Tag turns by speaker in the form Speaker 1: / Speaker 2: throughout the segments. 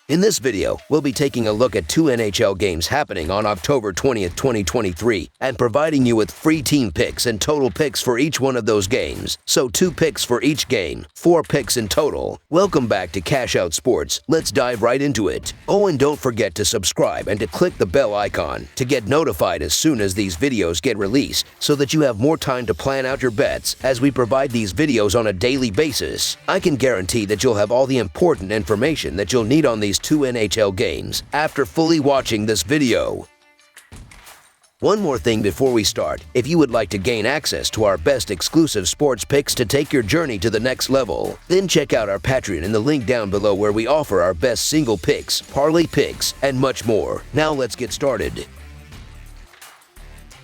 Speaker 1: In this video, we'll be taking a look at two NHL games happening on October 20th, 2023, and providing you with free team picks and total picks for each one of those games. So 2 picks for each game, 4 picks in total. Welcome back to Cash Out Sports. Let's dive right into it. Oh, and don't forget to subscribe and to click the bell icon to get notified as soon as these videos get released, so that you have more time to plan out your bets as we provide these videos on a daily basis. I can guarantee that you'll have all the important information that you'll need on these 2 NHL games after fully watching this video. One more thing before we start. If you would like to gain access to our best exclusive sports picks to take your journey to the next level, then check out our Patreon in the link down below, where we offer our best single picks, parlay picks, and much more. Now let's get started.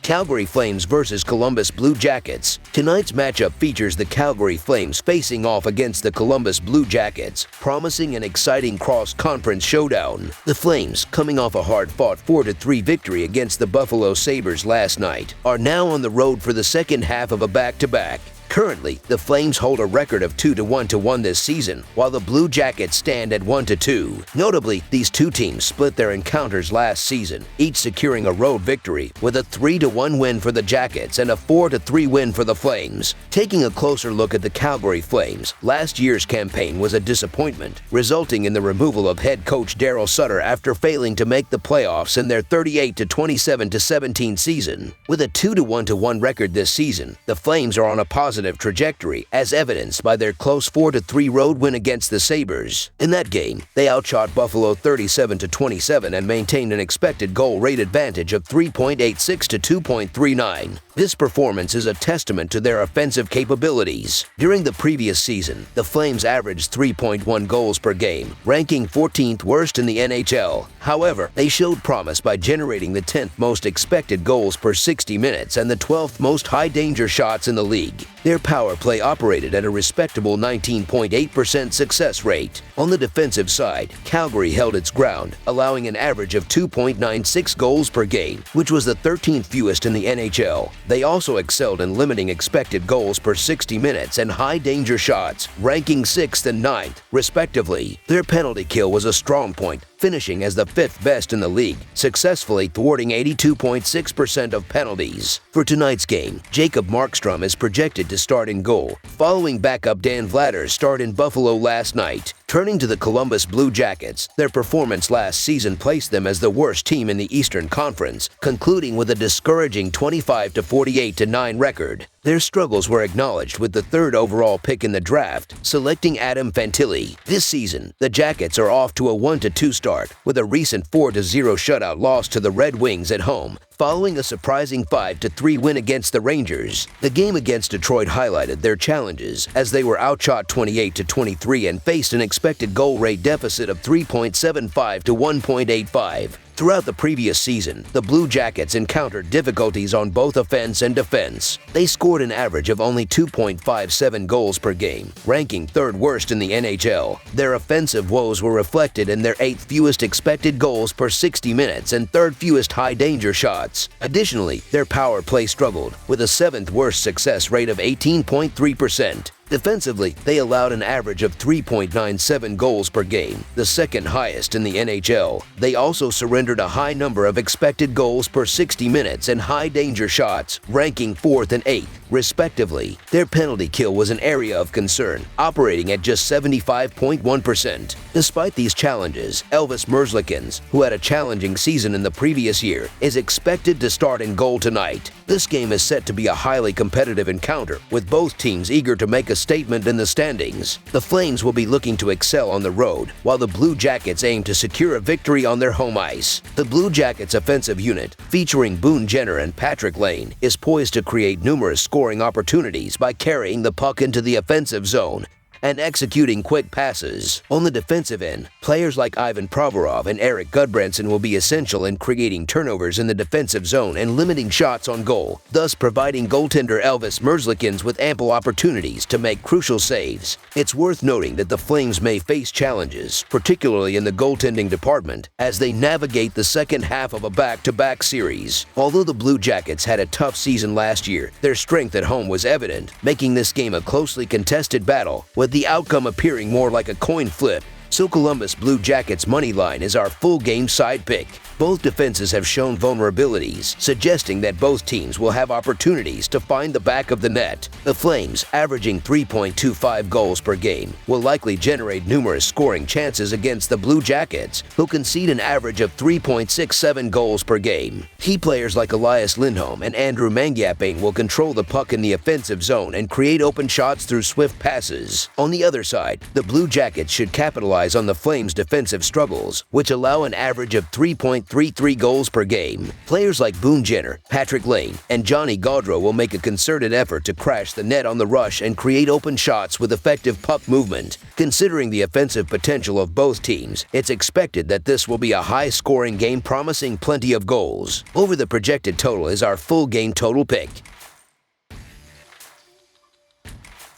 Speaker 1: Calgary Flames versus Columbus Blue Jackets. Tonight's matchup features the Calgary Flames facing off against the Columbus Blue Jackets, promising an exciting cross-conference showdown. The Flames, coming off a hard-fought 4-3 victory against the Buffalo Sabres last night, are now on the road for the second half of a back-to-back. Currently, the Flames hold a record of 2-1 this season, while the Blue Jackets stand at 1-2. Notably, these two teams split their encounters last season, each securing a road victory, with a 3-1 win for the Jackets and a 4-3 win for the Flames. Taking a closer look at the Calgary Flames, last year's campaign was a disappointment, resulting in the removal of head coach Daryl Sutter after failing to make the playoffs in their 38-27-17 season. With a 2-1 record this season, the Flames are on a positive trajectory, as evidenced by their close 4-3 road win against the Sabres. In that game, they outshot Buffalo 37-27 and maintained an expected goal rate advantage of 3.86 to 2.39. This performance is a testament to their offensive capabilities. During the previous season, the Flames averaged 3.1 goals per game, ranking 14th worst in the NHL. However, they showed promise by generating the 10th most expected goals per 60 minutes and the 12th most high-danger shots in the league. Their power play operated at a respectable 19.8% success rate. On the defensive side, Calgary held its ground, allowing an average of 2.96 goals per game, which was the 13th fewest in the NHL. They also excelled in limiting expected goals per 60 minutes and high-danger shots, ranking 6th and 9th, respectively. Their penalty kill was a strong point, finishing as the 5th best in the league, successfully thwarting 82.6% of penalties. For tonight's game, Jacob Markstrom is projected to start in goal, following backup Dan Vladder's start in Buffalo last night. Turning to the Columbus Blue Jackets, their performance last season placed them as the worst team in the Eastern Conference, concluding with a discouraging 25-48-9 record. Their struggles were acknowledged with the 3rd overall pick in the draft, selecting Adam Fantilli. This season, the Jackets are off to a 1-2 start, with a recent 4-0 shutout loss to the Red Wings at home, following a surprising 5-3 win against the Rangers. The game against Detroit highlighted their challenges, as they were outshot 28-23 and faced an expected goal rate deficit of 3.75 to 1.85. Throughout the previous season, the Blue Jackets encountered difficulties on both offense and defense. They scored an average of only 2.57 goals per game, ranking 3rd worst in the NHL. Their offensive woes were reflected in their 8th fewest expected goals per 60 minutes and 3rd fewest high-danger shots. Additionally, their power play struggled, with a 7th worst success rate of 18.3%. Defensively, they allowed an average of 3.97 goals per game, the 2nd highest in the NHL. They also surrendered a high number of expected goals per 60 minutes and high-danger shots, ranking 4th and 8th, respectively. Their penalty kill was an area of concern, operating at just 75.1%. Despite these challenges, Elvis Merzlikins, who had a challenging season in the previous year, is expected to start in goal tonight. This game is set to be a highly competitive encounter, with both teams eager to make a statement in the standings. The Flames will be looking to excel on the road, while the Blue Jackets aim to secure a victory on their home ice. The Blue Jackets offensive unit, featuring Boone Jenner and Patrick Lane, is poised to create numerous scoring opportunities by carrying the puck into the offensive zone and executing quick passes. On the defensive end, players like Ivan Provorov and Eric Gudbranson will be essential in creating turnovers in the defensive zone and limiting shots on goal, thus providing goaltender Elvis Merzlikins with ample opportunities to make crucial saves. It's worth noting that the Flames may face challenges, particularly in the goaltending department, as they navigate the second half of a back-to-back series. Although the Blue Jackets had a tough season last year, their strength at home was evident, making this game a closely contested battle, with the outcome appearing more like a coin flip So Columbus Blue Jackets money line is our full game side pick. Both defenses have shown vulnerabilities, suggesting that both teams will have opportunities to find the back of the net. The Flames, averaging 3.25 goals per game, will likely generate numerous scoring chances against the Blue Jackets, who concede an average of 3.67 goals per game. Key players like Elias Lindholm and Andrew handicapping will control the puck in the offensive zone and create open shots through swift passes. On the other side, the Blue Jackets should capitalize on the Flames' defensive struggles, which allow an average of 3.33 goals per game. Players like Boone Jenner, Patrick Lane, and Johnny Gaudreau will make a concerted effort to crash the net on the rush and create open shots with effective puck movement. Considering the offensive potential of both teams, it's expected that this will be a high-scoring game promising plenty of goals. Over the projected total is our full game total pick.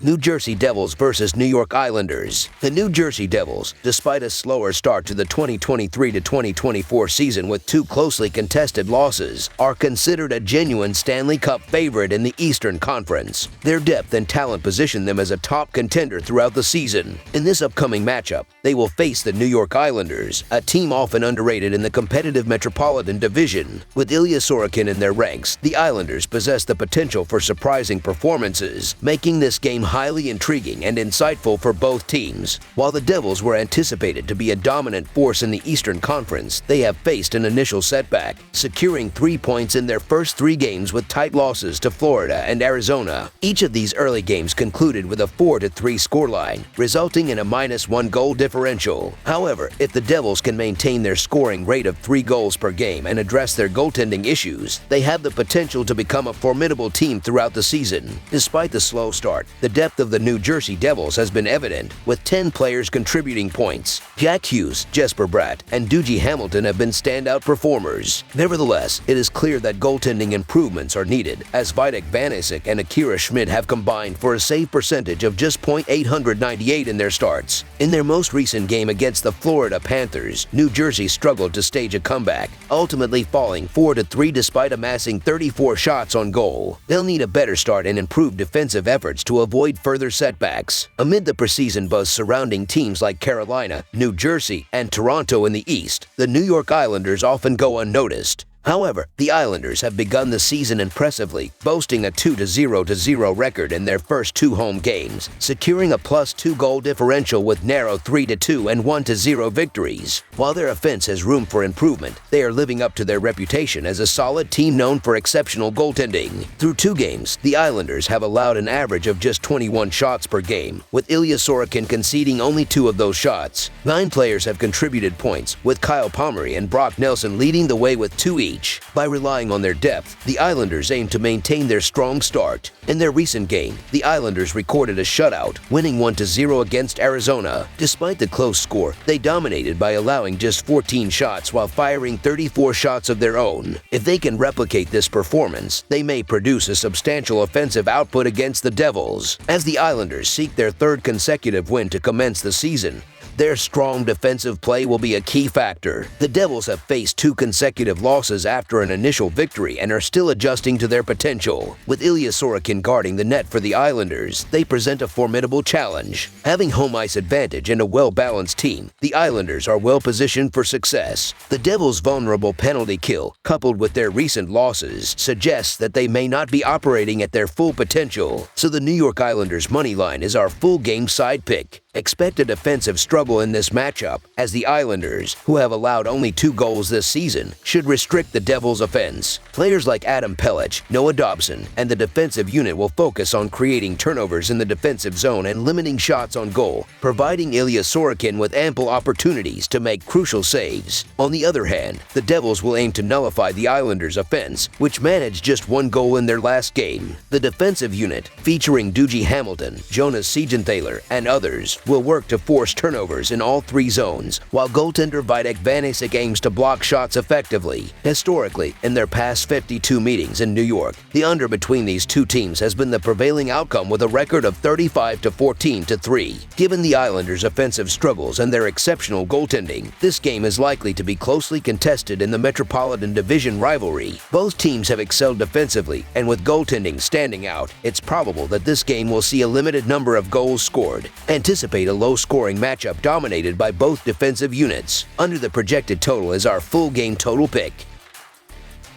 Speaker 1: New Jersey Devils versus New York Islanders. The New Jersey Devils, despite a slower start to the 2023-2024 season with two closely contested losses, are considered a genuine Stanley Cup favorite in the Eastern Conference. Their depth and talent position them as a top contender throughout the season. In this upcoming matchup, they will face the New York Islanders, a team often underrated in the competitive Metropolitan Division. With Ilya Sorokin in their ranks, the Islanders possess the potential for surprising performances, making this game highly intriguing and insightful for both teams. While the Devils were anticipated to be a dominant force in the Eastern Conference, they have faced an initial setback, securing 3 points in their first 3 games with tight losses to Florida and Arizona. Each of these early games concluded with a 4-3 scoreline, resulting in a -1 goal differential. However, if the Devils can maintain their scoring rate of 3 goals per game and address their goaltending issues, they have the potential to become a formidable team throughout the season. Despite the slow start, the depth of the New Jersey Devils has been evident, with 10 players contributing points. Jack Hughes, Jesper Bratt, and Dougie Hamilton have been standout performers. Nevertheless, it is clear that goaltending improvements are needed, as Vitek Vanecek and Akira Schmid have combined for a save percentage of just .898 in their starts. In their most recent game against the Florida Panthers, New Jersey struggled to stage a comeback, ultimately falling 4-3 despite amassing 34 shots on goal. They'll need a better start and improved defensive efforts to avoid further setbacks. Amid the preseason buzz surrounding teams like Carolina, New Jersey, and Toronto in the East, the New York Islanders often go unnoticed. However, the Islanders have begun the season impressively, boasting a 2-0 record in their first 2 home games, securing a +2 goal differential with narrow 3-2 and 1-0 victories. While their offense has room for improvement, they are living up to their reputation as a solid team known for exceptional goaltending. Through 2 games, the Islanders have allowed an average of just 21 shots per game, with Ilya Sorokin conceding only 2 of those shots. 9 players have contributed points, with Kyle Palmieri and Brock Nelson leading the way with 2 each. By relying on their depth, the Islanders aim to maintain their strong start. In their recent game, the Islanders recorded a shutout, winning 1-0 against Arizona. Despite the close score, they dominated by allowing just 14 shots while firing 34 shots of their own. If they can replicate this performance, they may produce a substantial offensive output against the Devils. As the Islanders seek their 3rd consecutive win to commence the season, their strong defensive play will be a key factor. The Devils have faced 2 consecutive losses after an initial victory and are still adjusting to their potential. With Ilya Sorokin guarding the net for the Islanders, they present a formidable challenge. Having home ice advantage and a well-balanced team, the Islanders are well-positioned for success. The Devils' vulnerable penalty kill, coupled with their recent losses, suggests that they may not be operating at their full potential. So the New York Islanders money line is our full game side pick. Expect a defensive struggle in this matchup, as the Islanders, who have allowed only 2 goals this season, should restrict the Devils' offense. Players like Adam Pelech, Noah Dobson, and the defensive unit will focus on creating turnovers in the defensive zone and limiting shots on goal, providing Ilya Sorokin with ample opportunities to make crucial saves. On the other hand, the Devils will aim to nullify the Islanders' offense, which managed just 1 goal in their last game. The defensive unit, featuring Dougie Hamilton, Jonas Siegenthaler, and others, will work to force turnovers in all 3 zones, while goaltender Vitek Vanecek aims to block shots effectively. Historically, in their past 52 meetings in New York, the under between these 2 teams has been the prevailing outcome with a record of 35-14-3. Given the Islanders' offensive struggles and their exceptional goaltending, this game is likely to be closely contested in the Metropolitan Division rivalry. Both teams have excelled defensively, and with goaltending standing out, it's probable that this game will see a limited number of goals scored. Anticipate anticipate a low-scoring matchup dominated by both defensive units. Under the projected total is our full game total pick.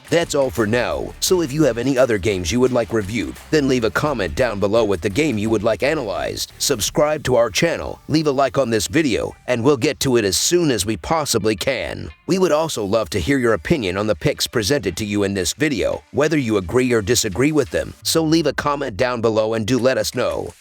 Speaker 1: That's all for now, so if you have any other games you would like reviewed, then leave a comment down below with the game you would like analyzed. Subscribe to our channel, leave a like on this video, and we'll get to it as soon as we possibly can. We would also love to hear your opinion on the picks presented to you in this video, whether you agree or disagree with them, so leave a comment down below and do let us know.